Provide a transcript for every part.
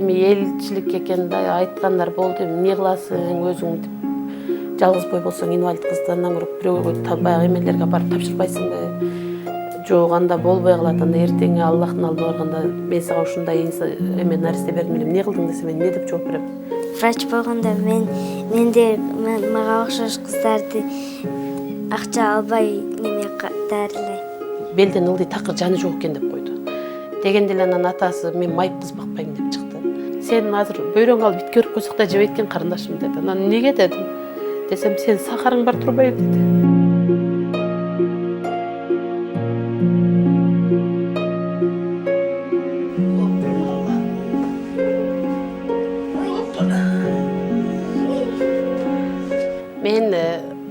эми элчилик экен да айткандар болду, эмне кыласың өзүң деп. Жалгыз бой болсоң инвалид кызды андан көрө бирөөгө баягы эмелерге барып тапшырбайсыңбы? Жок, анда болбой калат. Анда эртең Аллахтын алдына барганда мен сага ушундай эме наристе бердим эле, эмне кылдың десе мен эмне деп жооп берем? Врач болгондо мага окшош кыздарды акча албай неме дарылайм. Белден ылдый такыр жаны жок экен деп койду. Дегенде эле анан атасы мен майыпсыз бакпайм деп чыкты. Сен азыр бөйрөң алып итке өрүп койсок да жебейт экен карындашым деди. Анан эмнеге дедим. Десем сен сахарың бар турбайбы деди. Мен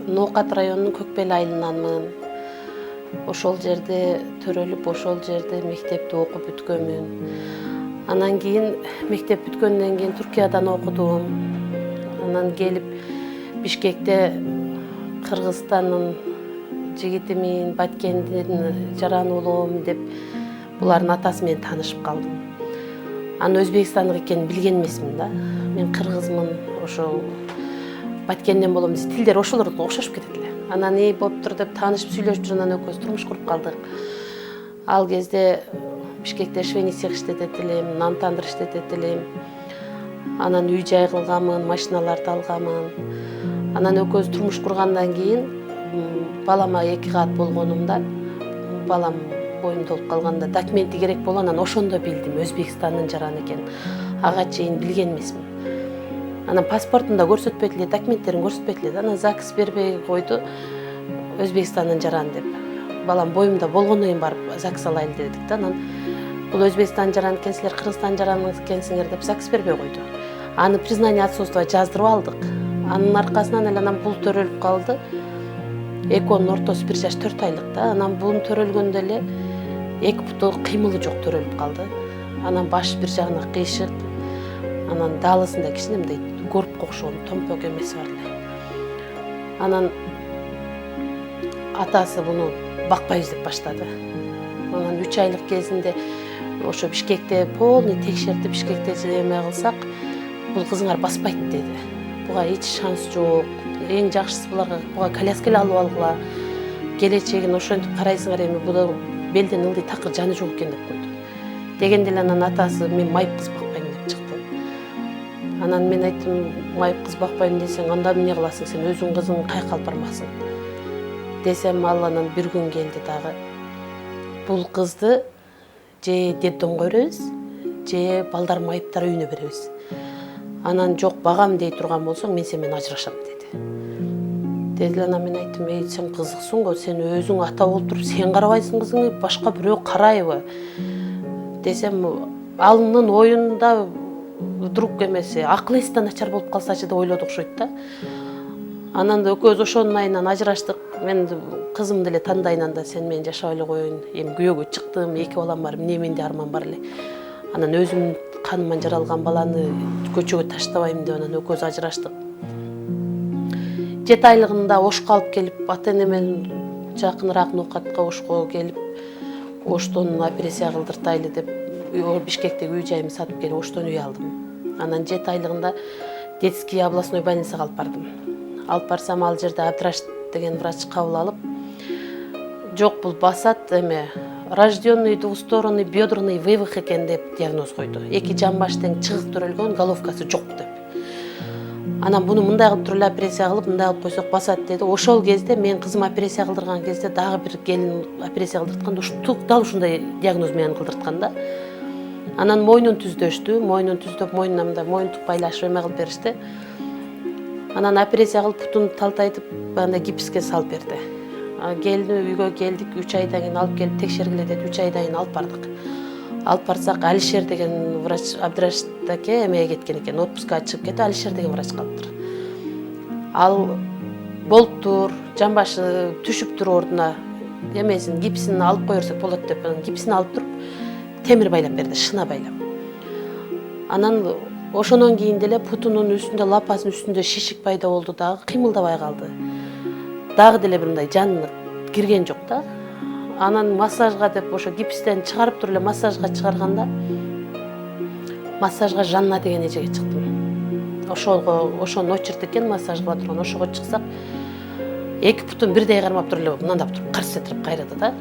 Ноокат районунун Көкбел айылынанмын. Ошол жерде төрөлүп, ошол жерде мектепти окуп бүткөнмүн. Анан кийин мектеп бүткөндөн кийин Түркиядан окудум. Анан келип Бишкекте Кыргызстандын жигитимин, Баткендин жаран уулум деп булардын атасы менен таанышып калдым. Анын Өзбекстандык экенин билген эмесмин да. Мен кыргызмын, ошол Баткенден болом десе, тилдер ошолордук окшошуп кетет эле. Анан болуптур деп таанышып сүйлөшүп жүрүп экөөбүз турмуш куруп калдык. Ал кезде Бишкекте швейный цех иштетет элем, нан тандыр иштетет элем. Анан үй жай кылганмын, машиналарды алганмын. Анан экөөбүз турмуш кургандан кийин балама 2 кат болгонумда, балам боюм толуп калганда документи керек болду. Анан ошондо билдим Өзбекстандын жараны экен. Ага чейин билген эмесмин. Анан паспортунда көрсөтпөйт эле, документтерин көрсөтпөйт эле. Анан ЗАГС бербей койду Өзбекстандын жараны деп. Балам боюмда болгондон кийин барып ЗАГС алайлы дедик да. Анан бул Өзбекстан жараны экен, силер Кыргызстан жараны экенсиңер деп ЗАГС бербей койду. Аны признание отцовства жаздырып алдык. Анын аркасынан эле анан бул төрөлүп калды. Экөөнүн ортосу 1 жаш 4 айлык да. Анан бунун төрөлгөндө эле эки буту кыймылы жок төрөлүп калды. Анан баш бир жагына кыйшык. Анан даалысында кичинемдей көрүп окшогон томпок эмеси бар эле. Анан атасы буну бакпайбыз деп баштады. Анан 3 айлык кезинде ошо Бишкекте полный текшертип, Бишкекте эме кылсак, бул кызыңар баспайт деди. Буга эч шанс жок. Эң жакшысы буга коляска эле алып алгыла. Келечегин ошентип карайсыңар, эми бул белден ылдый такыр жаны жок экен деп койду. Дегенде эле анан атасы мен майыпсыз бакпайм деп чыкты. Анан мен айттым, майыпсыз бакпайм десең, анда эмне кыласың, сен өзүң кызың кайка алып бармасың. Десем, ал анан бир күн келди дагы. Бул кызды же детдомго беребиз, же балдар майыптар үйүнө беребиз. Анан жок, багам дей турган болсоң, мен сен менен ажырашам деди. Деди, анан мен айттым, сен кызыксың го, сен өзүң ата болуп туруп, сен карабайсың кызыңы, башка бирөө карайбы? Десем, анын оюнда вдруг эмеси, акыл эси да начар болуп калсачы деп ойлоду окшойт да. Анан да экөөбүз ошонун айынан ажыраштык. Мен кызымды эле тандайынан да сен менен жашап эле коеюн. Эми күйөөгө чыктым, 2 балам бар, эмне менде арман бар эле. Анан өзүм каныман жаралган баланы көчөгө таштабайм деп анан экөөбүз ажыраштык. 7 айлыгында Ошко алып келип, ата-энемен жакыныраак Ноокатка Ошко келип, Оштон операция кылдыртайлы деп Бишкектеги үй жайымды сатып келип Оштон үй алдым. Анан 7 айлыгында детский областной больницага алып бардым. Алып барсам, ал жерде Абдраш деген врач кабыл алып, жок, бул басат эме рожденный двусторонний бедренный вывих экен деп диагноз койду. 2 жамбаш тең чыгык төрөлгөн, головкасы жок деп. Анан буну мындай кылып туруп операция кылып, мындай кылып койсок басат деди. Ошол кезде мен кызым операция кылдырган кезде дагы бир келин операция кылдыртканда дал ушундай диагноз менен кылдырткан да. Анан мойнун түздөштү, мойнун түздөп, мойнунда мойнтук байлашып эме кылып беришти. Анан операция кылып бутун талтайтып, анда гипске салып берди. Келди, үйгө келдик, 3 айдан кийин алып келип текшергиле деди, 3 айдан кийин алып бардык. Алып барсак, Алишер деген врач Абдрашдаке эмеге кеткен экен, отпускка чыгып кетип, Алишер деген врач калыптыр. Ал болуптур, жамбашы түшүптүр ордуна, эмесин гипсин алып кое берсек болот деп, гипсин алып туруп, темир байлап берди, шына байлап. Анан ошондон кийин деле путунун үстүндө, лапасынын үстүндө шишик пайда болду дагы, кыймылдабай калды. Дагы деле бир мындай жаны кирген жок да. Анан массажга деп ошо гипстен чыгарып туруп эле массажга чыгарганда массажга Жанна деген эжеге чыктым. Ошону очерт экен массаж кыла турган. Ошого чыксак, эки бутун бирдей кармап туруп эле мындап туруп карс этирип кайрады да.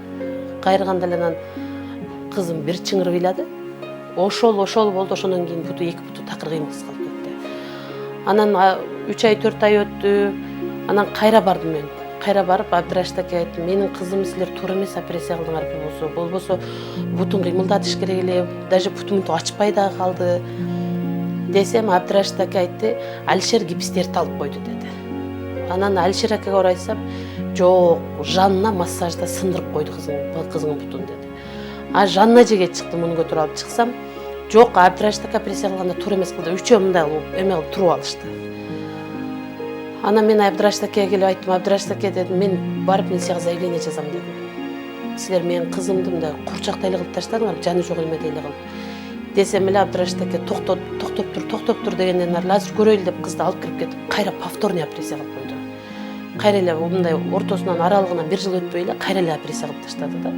Кайрыганда эле анан кызым бир чыңырып ыйлады. Ошол болду. Ошондон кийин эки буту такыр кыймылсыз калып кетти. Анан 3 ай 4 ай өттү. Анан кайра бардым мен. Кайра барып Абдрашит аке айттым, менин кызым силер туура эмес операция кылдыңар болбосо бутун кыймылдатыш керек эле, даже бутумду ачпай да калды десем, Абдрашит аке айтты, Алишер гипстерди алып койду деди. Анан Алишер акеге орайсам, жок, Жанна массажда сындырып койду кызыңын бутун деди. А Жанна эжеге чыктым, муну көтөрүп алып чыксам, жок, Абдрашит аке операция кылганда туура эмес кылды, үчөө мындай эме кылып туруп алышты. Анан мен Абдрашит акеге келип айттым, Абдрашит аке дедим, мен барып мен сага заявление жазам дедим. Силер менин кызымды мындай курчактай эле кылып таштадыңар, жаны жок эмедей эле кылып. Десем эле Абдрашит аке токтоп тур дегенден ары азыр көрөйлү деп кызды алып кирип кетип, кайра повторный операция кылып койду. Кайра эле мындай ортосунан аралыгынан 1 жыл өтпөй эле кайра эле операция кылып таштады да.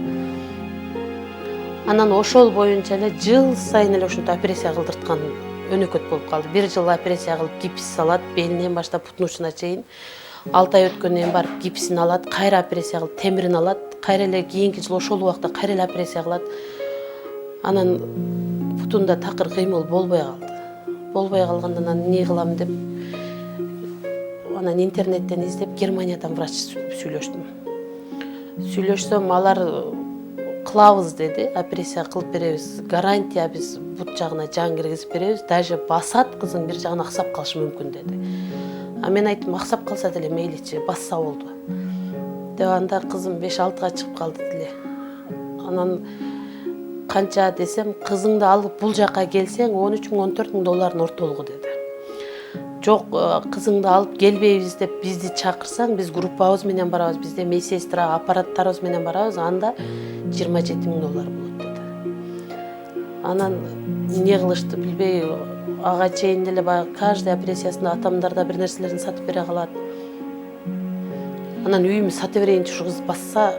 Анан ошол боюнча эле жыл сайын эле ушинтип операция кылдырткан өнөкөт болуп калды. 1 жыл операция кылып гипс салат, белинен баштап бутун учуна чейин. 6 ай өткөндөн кийин барып гипсин алат, кайра операция кылып темирин алат, кайра эле кийинки жыл ошол убакта кайра эле операция кылат. Анан бутунда такыр кыймыл болбой калды. Болбой калгандан анан эмне кылам деп анан интернеттен издеп Германиядан врач сүйлөштүм. Сүйлөшсөм алар кылабыз деди, операция кылып беребиз, гарантия биз бут жагына жан киргизип беребиз, даже басат кызың бир жагына аксап калышы мүмкүн деди. А мен айттым, аксап калса деле мейличи, басса болду. Деп анда кызым 5-6га чыгып калды деле. Анан канча десем, кызыңды алып бул жака келсең 13.000-14.000 доллардын ортолугу деди. Жок, кызыңды алып келбейбиз деп бизди чакырсаң, биз группабыз менен барабыз, бизде медсестра, аппараттарыбыз менен барабыз, анда 27.000 доллар болот деди. Анан эмне кылышты билбей, ага чейин деле баягы каждый операциясында атамдар бир нерселерин сатып бере калат. Анан үйүмдү сата берейинчи, ушу кыз басса,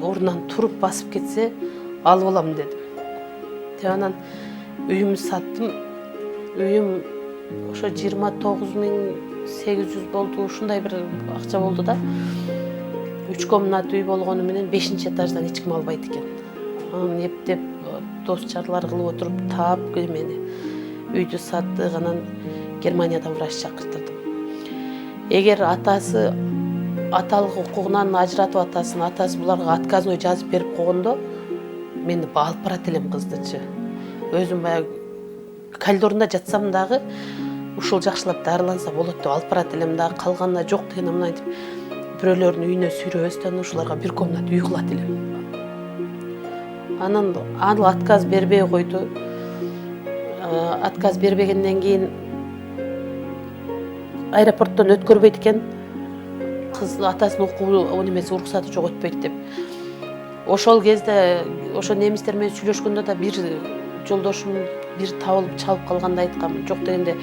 ордунан туруп басып кетсе, алып алам дедим. Деп анан үйүмдү саттым. Үйүм ошо 29.800 болду, ушундай бир акча болду да. 3 комнат үй болгону менен 5-этаждан эч ким албайт экен. Анан эптеп дос жарлар кылып отуруп таап эмени үйдү саттык, анан Германиядан врач чакыртырдым. Эгер атасы аталык укугунан ажыратып атасы буларга отказной жазып берип койгондо, мен алып барат элем кыздычы. Өзүм баягы коридорунда жатсам дагы ушул жакшылап дарыланса болот деп алып барат элем дагы, калганына жок деген мына айтып бирөөлөрдүн үйүнө сүйрөбөстөн ушуларга бир комнат үй кылат элем. Анан ал отказ бербей койду. Отказ бербегенден кийин аэропорттон өткөрбөйт экен. Кыз атасынын окуу немеси уруксаты жок өтпөйт деп. Ошол кезде ошо немистер менен сүйлөшкөндө да бир жолдошум бир табылып чалып калганда айткам, жок дегенде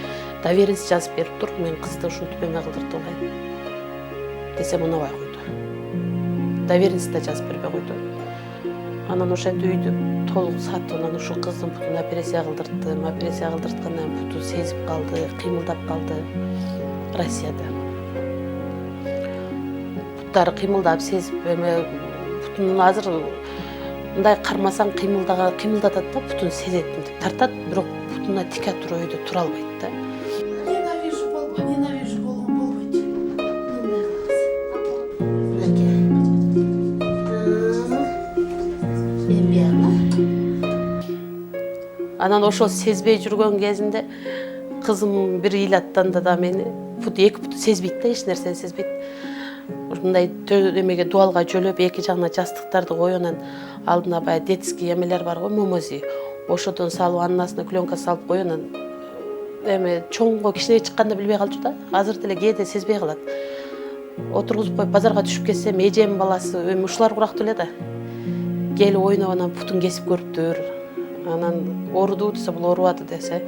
доверенность жазып берип тур, мен кызды ушинтип эме кылдырдым десем унабай койду. Доверенность да жазып бербей койду. Анан ошентип үйдү толук сатып, анан ушул кыздын бутун операция кылдырттым. Операция кылдырткандан буту сезип калды, кыймылдап калды Россияда. Буттары кыймылдап сезип, эме бутунун азыр мындай кармасаң кыймылдатат да, бутун сезет, тартат, бирок бутуна тике туруп үйдө тура албайт да. Ненавижу болбойт. Анан ошол сезбей жүргөн кезинде кызым бир ыйлаттанда да мени, эки буту сезбейт да, эч нерсени сезбейт. Мындай эмеге дуалга жөлөп, эки жагына жастыктарды коюп, анан алдына баягы детский эмелер бар го, момози. Ошодон салып, анасына клёнка салып коюп, анан эме чоңго кичинеге чыкканда билбей калчу да. Азыр деле кээде сезбей калат. Отургузуп коюп базарга түшүп кетсем, эжем баласы эми ушулар курактуу эле да. Келип ойноп, анан бутун кесип көрүптүр. Анан оруду десе, бул орубады десе,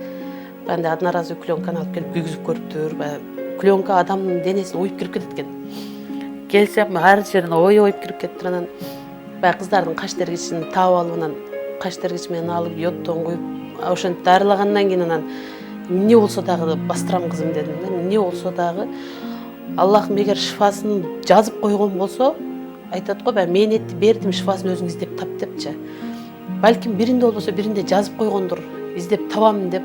анда одноразовый клёнканы алып келип күйгүзүп көрүптүр. Клёнка адамдын денесине оюп кирип кетет экен. Келсем, ар жерине оюп кирип кетиптир. Анан баягы кыздардын каш тергичин таап алып, анан каш тергич менен алып йоддон куюп ошентип дарылагандан кийин анан эмне болсо дагы бастырам кызым дедим да. Эмне болсо дагы Аллахым эгер шифасын жазып койгон болсо, айтат го, мен этти бердим, шифасын өзүң издеп тап депчи. Балким биринде болбосо биринде жазып койгондур, издеп табам деп.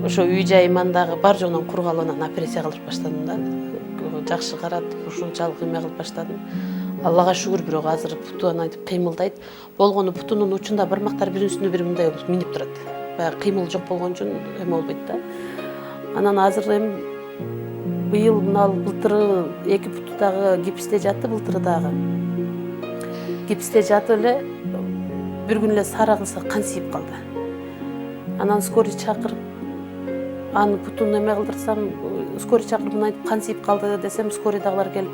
Ошо үй жайыман дагы бар жогунан кургалып анан операция кылдырып баштадым да. Жакшы каратып, ушунчалык эме кылып баштадым. Аллага шүгүр, бирок азыр путу антип кыймылдайт. Болгону путунун учунда бармактар биринин үстүнө бири мындай болуп минип турат. Баягы кыймыл жок болгон үчүн эме болбойт да. Анан азыр эми быйыл былтыры эки путу дагы гипсте жатты, былтыры дагы. Гипсте жатып эле бир күн эле сара кылса кан сийип калды. Анан скорый чакырып, аны путун эме кылдырсам, скорый чакырып мына кан сийип калды десем, скорыйдагылар келип,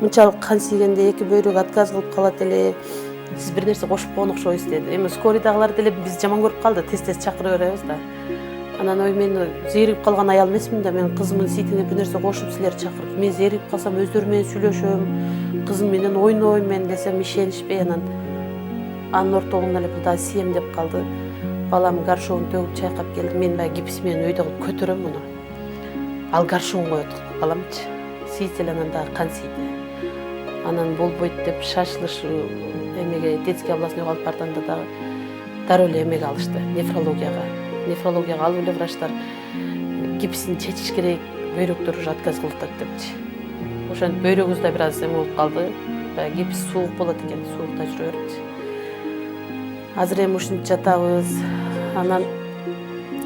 мынчалык кан сийгенде эки бөйрөк отказ кылып калат эле. Сиз бир нерсе кошуп койгон окшойсуз деди. Эми скорыйдагылар деле биз жаман көрүп калды, тез чакыра беребиз да. Анан мен зеригип калган аял эмесмин да, мен кызымдын ситине бир нерсе кошуп силер чакырып, мен зеригип калсам өздөрү менен сүйлөшөм, кызым менен ойнойм мен десем ишенишпей, анан анын ортолугунда эле бул да сием деп калды. Балам горшогун төгүп чайкап келди. Мен баягы гипс менен өйдө кылып көтөрөм муну. Ал горшогун коет баламчы. Сийсе эле анан дагы кан сийди. Анан болбойт деп шашылыш эмеге детский областныйга алып бардымда дагы дароо эле эмеге алышты, нефрологияга. Нефрологияга алып эле врачтар гипсин чечиш керек, бөйрөктөр уже отказ кылып атат депчи. Ошентип бөйрөгүбүздө бир аз эме болуп калды. Баягы гипс суук болот экен, суукта жүрө берет. Азыр эми ушинтип жатабыз. Анан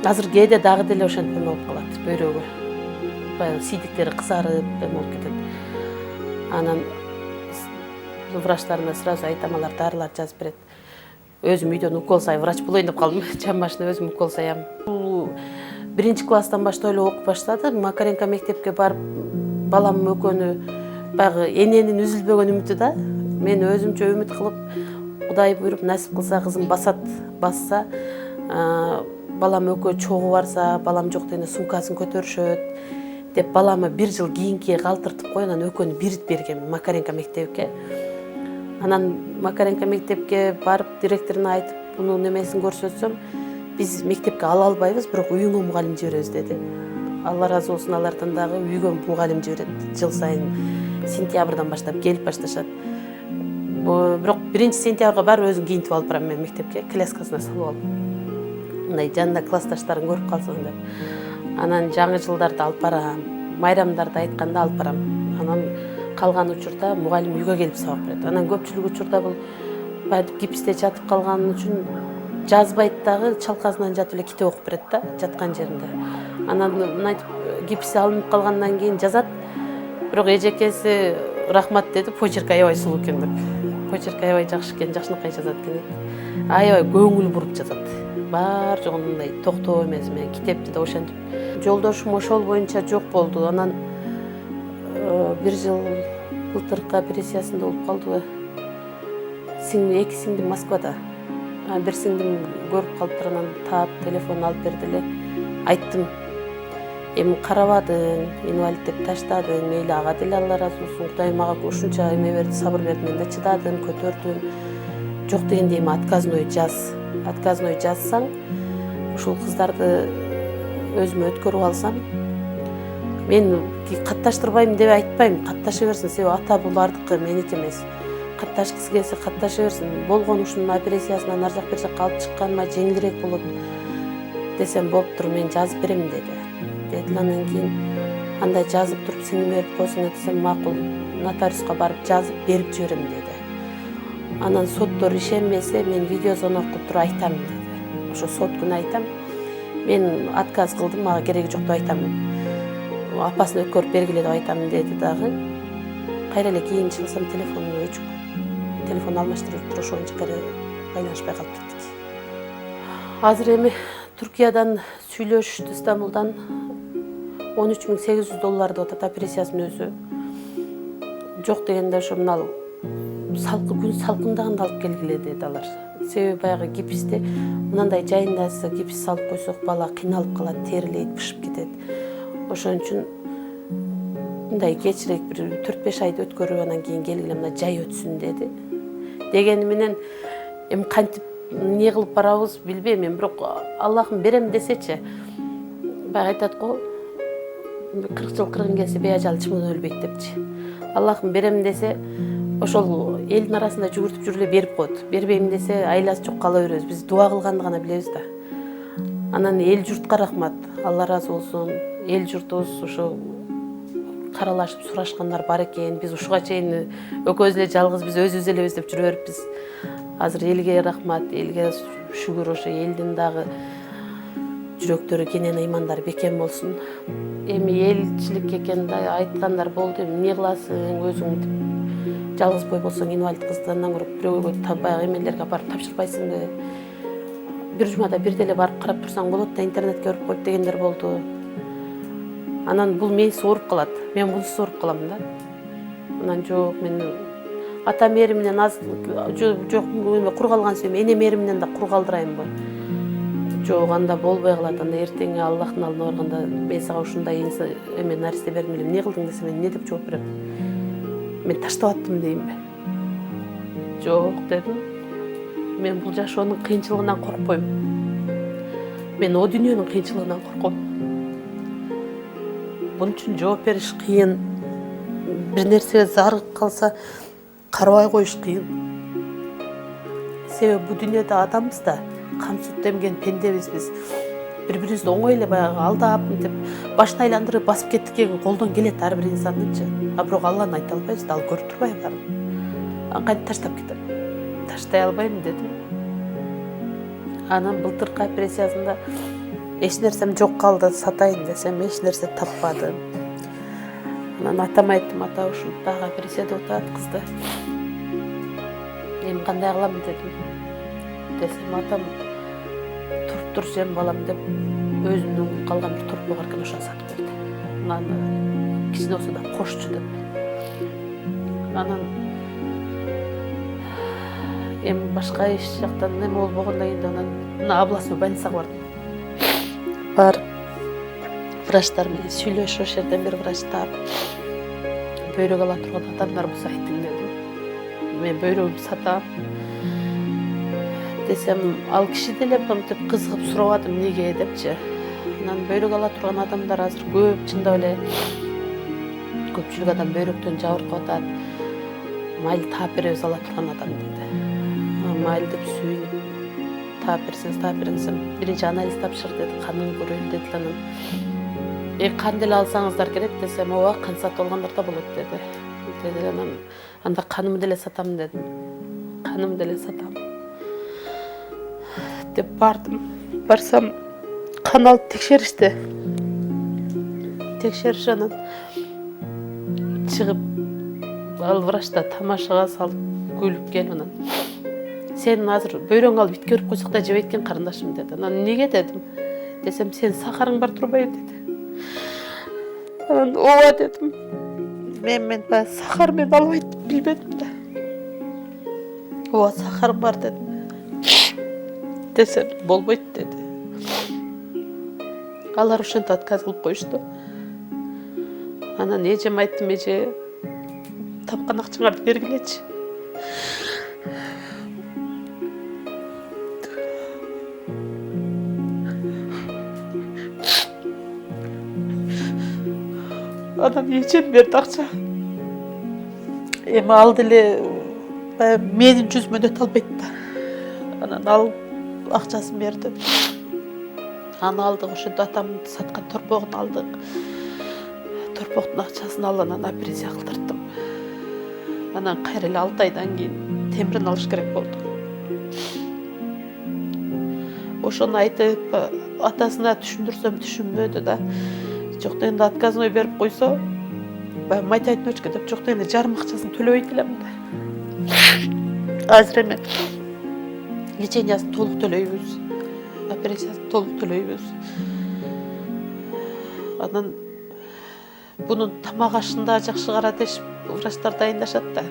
азыр кээде дагы деле ошентип эме болуп калат, бөйрөгү. Баягы сийдиктери кызарып эме болуп кетет. Анан врачтарына сразу айтам, алар дарылар жазып берет. Өзүм үйдөн укол сай, врач болоюн деп калдым. Жан башына өзүм укол саям. Бул биринчи класстан баштап эле окуп баштады. Макаренко мектепке барып, балам экөөнү баягы эненин үзүлбөгөн үмүтү да. Мен өзүмчө үмүт кылып, Кудай буйруп насип кылса кызым басса, балам экөө чогуу барса, балам жок дегенде сумкасын көтөрүшөт деп баламы бир жыл кийинки калтыртып коюп, анан экөөнү биритип бергем Макаренко мектепке. Анан Макаренко мектепке барып директоруна айтып, бунун немесин көрсөтсөм, биз мектепке ала албайбыз, бирок үйүңө мугалим жиберебиз деди. Алла ыраазы болсун, алардан дагы үйгө мугалим жиберет. Жыл сайын сентябрдан баштап келип башташат. Бирок 1-сентябрга барып өзүм кийинтип алып барам мен мектепке, коляскасына салып алып. Мындай жанында классташтарын көрүп калсын деп. Анан жаңы жылдарда алып барам, майрамдарда айтканда алып барам. Анан калган учурда мугалим үйгө келип сабак берет. Анан көпчүлүк учурда бул баягы гипсте жатып калган үчүн жазбайт дагы, чалкасынан жатып эле китеп окуп берет да, жаткан жеринде. Анан мынтип гипси алынып калгандан кийин жазат. Бирок эжекеси рахмат деди, почерк аябай сулуу экен деп. Почерк аябай жакшы экен, жакшынакай жазат экен. Аябай көңүл буруп жазат. Бар жогун мындай токтоо эмес менен китепти да ошентип. Жолдошум ошол боюнча жок болду. Анан бир жыл былтыркы операциясында болуп калдыбы. Эки сиңдим Москвада. Бир сиңдим көрүп калыптыр, анан таап телефон алып берди эле. Айттым, эми карабадың, инвалид деп таштадың, мейли ага деле Алла ыраазы болсун, Кудай мага ушунча эме берди, сабыр берди, мен да чыдадым, көтөрдүм. Жок дегенде эми отказной жаз. Отказной жазсаң, ушул кыздарды өзүмө өткөрүп алсам, мен катташтырбайм деп айтпайм, катташа берсин, себеби ата булардыкы, меники эмес. Катташкысы келсе катташа берсин. Болгон ушунун операциясынан ар жак бир жакка алып чыкканыма жеңилирээк болот десем болуптур, мен жазып берем деди. Анан кийин андай жазып туруп сиңиме берип койсуң десем, макул, нотариуска барып жазып берип жиберем деди. Анан соттор ишенбесе, мен видеозвонок кылып туруп айтам деди. Ошо сот күнү айтам. Мен отказ кылдым, мага кереги жок деп айтам. Апасын өткөрүп бергиле деп айтам деди дагы. Кайра эле кийин чыксам телефону өчүк. Телефон алмаштырып туруп ошо боюнча кайра байланышпай калып кеттик. Азыр эми Түркиядан сүйлөшүштү, Стамбулдан $13.800 деп атат операциясынын өзү. Жок дегенде ошо мына күн салкындаганда алып келгиле деди алар. Себеби баягы гипсте мындай жайындасы гипс салып койсок бала кыйналып калат, терилейт, бышып кетет. Ошон үчүн мындай кечирээк бир 4-5 айды өткөрүп анан кийин келгиле, мына жай өтсүн деди. Дегени менен эми кантип эмне кылып барабыз билбейм мен, бирок Аллахым берем десечи. Баягы айтат го, 40 жыл кыргын келсе беажал чымын өлбөйт депчи. Аллахым берем десе, ошол элдин арасында жүгүртүп жүрүп эле берип коет. Бербейм десе, айласы жок кала беребиз. Биз дуа кылганды гана билебиз да. Анан эл журтка рахмат. Алла разы болсун. Эл журтубуз ушу каралашып сурашкандар бар экен. Биз ушуга чейин экөөбүз эле жалгыз биз өзүбүз элебиз деп жүрө бериппиз. Азыр элге рахмат, элге шүгүр, ошо элдин дагы жүрөктөрү кенен, ыймандары бекем болсун. Эми элчилик экен да айткандар болду. Эмне кыласың өзүң деп. Жалгыз бой болсоң инвалид кызды андан көрүп бирөөгө баягы эмелерге барып тапшырбайсыңбы? Бир жумада бир деле барып карап турсаң болот да, интернетке өрүп коюп дегендер болду. Анан бул мени сооруп калат. Мен буну сооруп калам да. Анан жок, мен ата мээримден аз жок кур калган сөйм, эне мээримден да кур калдырайынбы? Жок, анда болбой калат. Анда эртең Аллахтын алдына барганда мен сага ушундай эме наристе бердим эле. Эмне кылдың десе, мен эмне деп жооп берем? Мен таштап аттым деймби? Жок дедим. Мен бул жашоонун кыйынчылыгынан коркпойм. Мен о дүйнөнүн кыйынчылыгынан корком. Bunun için жооп бериш кыйын. Bir нерсеге зарыгып калса карабай коюш кыйын. Себеби бул дүйнөдө адамбыз да, кам сут демген пендебиз биз. Бири-бирибизди оңой эле баягы алдап мынтип башын айландырып басып кеттик колдон келет ар бир инсандынчы. А бирок Алланы айта албайбыз да, ал көрүп турбайбы баарын. Кантип таштап кетем? Таштай албайм дедим. Анан былтыркы операциясында эч нерсем жок калды, сатайын десем эч нерсе таппадым. Анан атама айттым, ата ушул дагы операцияда отурат кызды. Эми кандай кылам дедим. Десем атам туруп тур жем балам деп өзүнүн калган бир торпо бар экен, ошону сатып берди. Анан кичине болсо да кошчу деп. Анан эми башка иш жактан эме болбогондон кийин анан областной больницага бардым. Бар врачтар менен сүйлөшүп, ошол жерден бир врач таап, бөйрөк ала турган адамдар болсо айтың дедим. Мен бөйрөгүмдү сатам десем, ал киши деле мынтип кызыгып сурабадым эмнеге депчи. Анан бөйрөк ала турган адамдар азыр көп, чындап эле көпчүлүк адам бөйрөктөн жабыркап атат. Майлы таап беребиз ала турган адам деди. Майлы деп сүйүнүп таап берсеңиз таап бериңиз, биринчи анализ тапшыр деди, канын көрөлү деди. Анан кан деле алсаңыздар керек десем, ооба кан сатып алгандар да болот деди. Анан анда канымды деле сатам дедим. Канымды деле сатам деп бардым. Барсам кан алып текшеришти. Текшериш анан чыгып ал врачта тамашага салып күлүп келип анан сен азыр бөйрөң алып итке өрүп койсок да жебейт экен карындашым деди. Анан неге дедим. Десем, сен сахарың бар турбайбы деди. Анан ооба дедим. Мен сахар мен албайт билбедим да. Ооба сахарым бар дедим. Десем, болбойт деди. Алар ошентип отказ кылып коюшту. Анан эжеме айттым, эже тапкан акчаңарды бергилечи. Анан эжем берди акча. Эми ал деле менин жүзүмө өтө албайт да. Анан ал акчасын берди. Аны алдык, ошентип атамды саткан торпогун алдык. Торпоктун акчасын алып анан операция кылдырдым. Анан кайра эле 6 айдан кийин темирин алыш керек болду. Ошону айтып атасына түшүндүрсөм түшүнбөдү да. Жок дегенде отказной берип койсо, мать айтмачка деп жок дегенде жарым акчасын төлөбөйт элем да. Азыр эми лечениясын толук төлөйбүз. Операциясын толук төлөйбүз. Анан бунун тамак ашында жакшы кара дешип врачтар дайындашат да.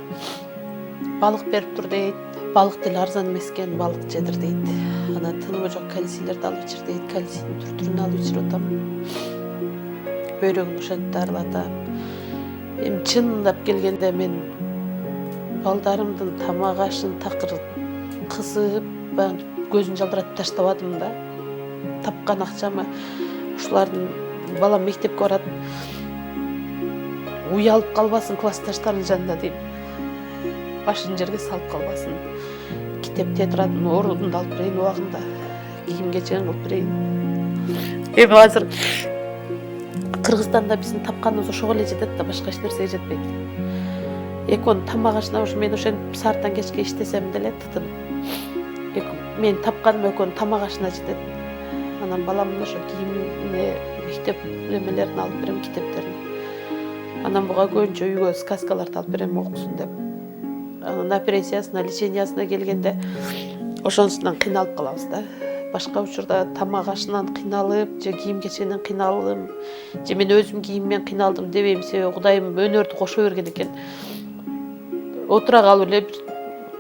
Балык берип тур дейт. Балык деле арзан эмес экен, балык жедир дейт. Анан тынымы жок кальцийлерди алып ичир дейт. Кальцийдин түр-түрүн алып ичирип атам. Бөйрөгүн ошентип дарылатам. Эми чындап келгенде мен балдарымдын тамак ашын такыр кысып, көзүн жалдыратып таштабадым да. Тапкан акчамы ушулардын балам мектепке барат. Уялып калбасын классташтарынын жанында дейм. Башын жерге салып калбасын. Китеп тетрадын ордунда алып берейин убагында. Кийим кечегин кылып берейин. Эми азыр Кыргызстанда биздин тапканыбыз ошого эле жетет да, башка эч нерсеге жетпейт. Экөөнүн тамак ашына ушу мен ошентип сааттан кечке иштесем деле тытын. Мен тапканым экөөнүн тамак ашына жетет. Анан баламдын ошо кийимине, мектеп немелерин алып берем, китептерин. Анан буга көбүнчө үйгө сказкаларды алып берем окусун деп. Анан операциясына, лечениясына келгенде ошонусунан кыйналып калабыз да. Башка учурда тамак ашынан кыйналып, же кийим кечегинен кыйналдым, же мен өзүм кийиммен кыйналдым дебейм, себеби Кудайым өнөрдү кошо берген экен. Отура калып эле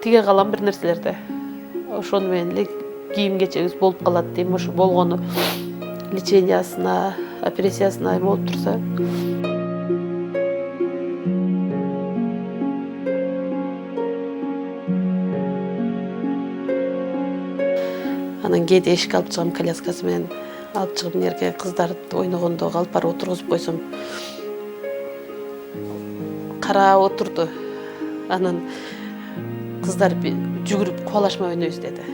тиге калам бир нерселерде. Ошону менен эле кийим кечегибиз болуп калат дейм. Ошо болгону лечениясына, операциясына болуп турса. Анан кээде эшикке алып чыгам коляскасы менен, алып чыгып нерге кыздар ойногондо алып барып отургузуп койсом, карап отурду. Анан кыздар жүгүрүп кубалашма ойнойбуз деди.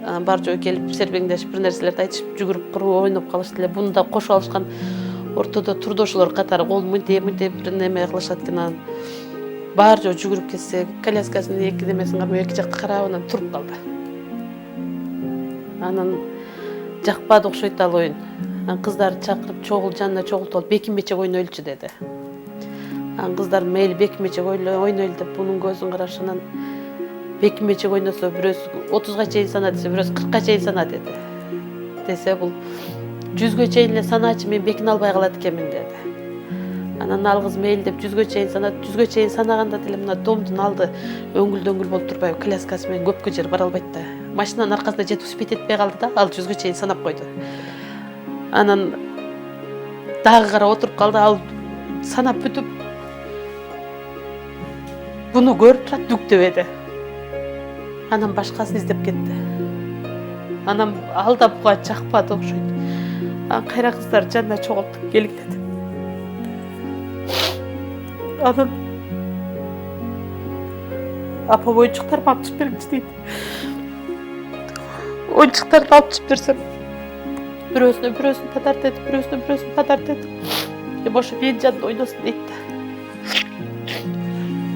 Анан бар жөө келип сербеңдешип бир нерселерди айтышып жүгүрүп куруп ойноп калышты эле. Буну да кошо алышкан ортодо турдошулар катары кол мынтип бир неме кылышат экен. Анан бар жөө жүгүрүп кетсе, коляскасынын эки немесин кармап эки жакты карап анан туруп калды. Анан жакпады окшойт ал оюн. Анан кыздарды чакырып жанына чогултуп алып бекинмечек ойнойлучу деди. Анан кыздар мейли бекинмечек ойнойлу деп бунун көзүн караш, анан бекинмечек ойносо бирөөсү 30га чейин сана десе, бирөөсү 40га чейин сана деди. Десе бул 100ге чейин эле саначы, мен бекине албай калат экенмин деди. Анан ал кыз мейли деп 100ге чейин санат, 100ге чейин санаганда деле мына домдун алды өңгүл-дөңгүл болуп турбайбы, коляскасы менен көпкө жер бара албайт да. Машинанын аркасында жетип успеть этпей калды да, ал 100ге чейин санап койду. Анан дагы карап отуруп калды, ал санап бүтүп буну көрүп турат, дүк дебеди. Анан башкасын издеп кетти. Анан ал да буга жакпады окшойт. Анан кайра кыздар жанына чогултуп келгиледи. Анан апа оюнчуктарымы алып чыгып бергичи дейт. Оюнчуктарды алып чыгып берсем, бирөөсүнө подарок этип, бирөөсүнө подарок этип, эми ошо менин жанымда ойносун дейт да.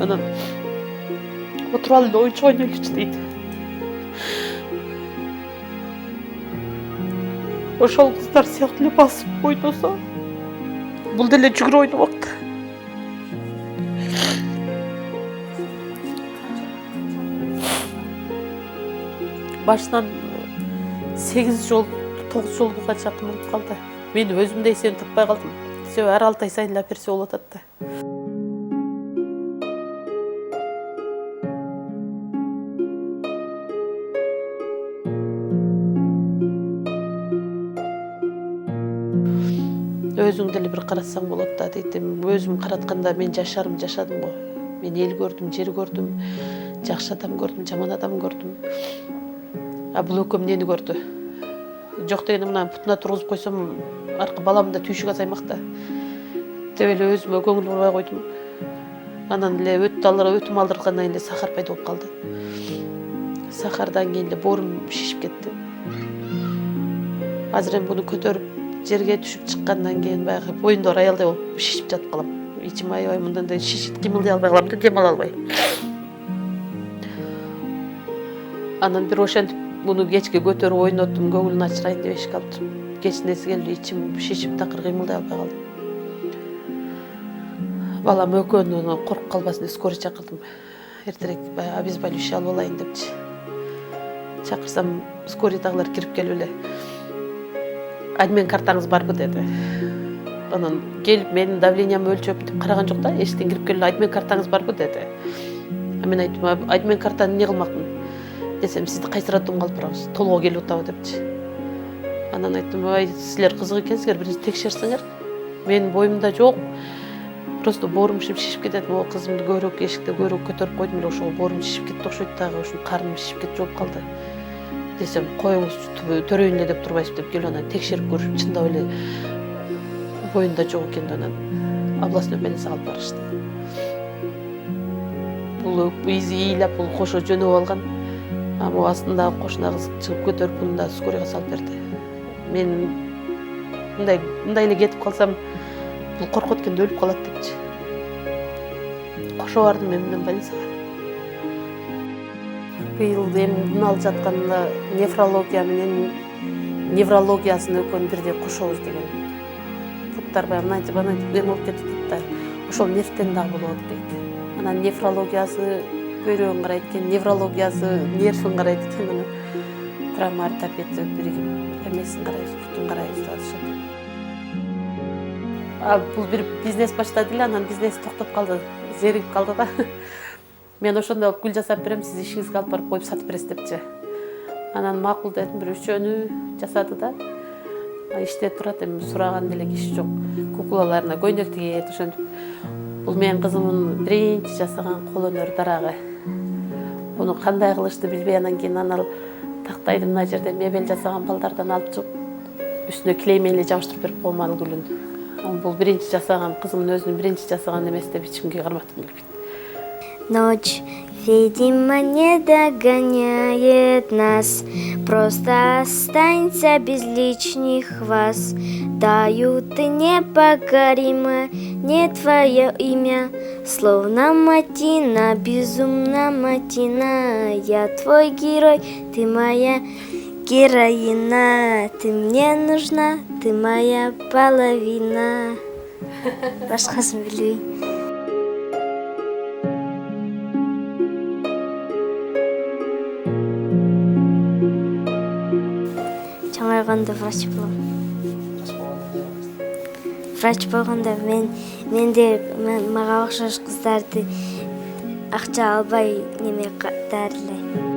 Анан отуруп алып эле оюнчук ойнойлучу дейт. Ошол кыздар сыяктуу эле басып ойносо, бул деле жүгүрүп ойнобок да. Башынан 8 жол, 9 жолга жакын болуп калды. Мен өзүм да эсебин таппай калдым. Себеби ар 6 ай сайын эле операция болуп атат да. Өзүң деле бир карасаң болот да дейтим. Өзүм каратканда мен жашадым го. Мен эл көрдүм, жер көрдүм, жакшы адам көрдүм, жаман адам көрдүм. А бул өкөм нени көрдү? Жок дегенде мына путуна тургузуп койсом, аркы балам да түйшүк азаймак да. Деп эле өзүмө көңүл бурбай койдум. Анан эле өтүм алдыргандан кийин эле сахар пайда болуп калды. Сахардан кийин эле боорум шишип кетти. Азыр эми буну көтөрүп жерге түшүп чыккандан кийин баягы боюмда бар аялдай болуп шишип жатып калам. Ичим аябай мындай шишип кыймылдай албай калам да, дем ала албай. Анан бир ошентип буну кечке көтөрүп ойноттум, көңүлүн ачырайын деп эшикке алып чыгып, кечинеси келди, ичим шишип такыр кыймылдай албай калдым. Балам өкөнү коркуп калбасын деп скорый чакырдым. Эртерээк баягы обезболивающий алып алайын депчи. Чакырсам скорыйдагылар кирип келип эле «Адмен картаңыз барбы?» деди. Анан келип менин давлениямды өлчөп деп караган жок да, эшиктен кирип келип «Адмен картаңыз барбы?» деди. Мен айттым, «Адмен картаны эмне кылмакмын?» десем, «Сизди кайсы роддомго алып барабыз? Толугу келип атабы?» депчи. Анан айттым, «Ай, силер кызык экенсиңер, биринчи текшерсеңер. Менин боюмда жок. Просто боорум шишип кетет. Могу кызымды эшикте көбүрөөк көтөрүп койдум эле, ошол боорум шишип кетти окшойт дагы, ошо карным шишип кетип жооп калды. десем коюңуз төрөйүн эле деп турбайсызбы деп келип анан текшерип көрүшүп чындап эле боюнда жок экен да анан областной больницага алып барышты. Бул изи ыйлап бул кошо жөнөп алган. Могу астындагы кошуна кыз чыгып көтөрүп буну да скорыйга салып берди. Мен мындай эле кетип калсам бул коркот экенде өлүп калат депчи. Кошо бардым мен менен больницага. Быйыл эмдин алып жатканда нефрология менен неврологиясын экөөнү бирдей кошобуз деген. Буттар баягы мынантип эме болуп кетти дейт да. Ошол нервтен дагы болот дейт. Анан нефрологиясы бөйрөгүн карайт экен, неврологиясы нервин карайт экен, анан травма ортопедия биригип эмесин карайбыз, бутун карайбыз деп атышат. Бул бир бизнес баштады эле, анан бизнес токтоп калды, зеригип калды да. Мен ошондо гүл жасап берем, сиз ишиңизге алып барып коюп сатып бересиз депчи. Анан макул дедим, бир үчөөнү жасады да. Иштеп турат, эми сураган деле киши жок. Куклаларына көйнөк тигет, ошентип. Бул менин кызымдын биринчи жасаган кол өнөр дарагы. Буну кандай кылышты билбей, анан кийин анал тактайды мына жерде мебель жасаган балдардан алып чыгып, үстүнө клеймен эле жабыштырып берип койгом ал гүлүн. Бул биринчи жасаган, кызымдын өзүнүн биринчи жасаган эмеси деп эч кимге карматкым келбейт. Ночь, видимо, не догоняет нас. Просто останься без лишних вас. Таю ты непокоримо, не твое имя. Словно матина, безумно матина. Я твой герой, ты моя героина. Ты мне нужна, ты моя половина. Башкасын билбейм. Чоңойгондо врач болом. Врач болгондо мага окшош кыздарды акча албай дарылайм.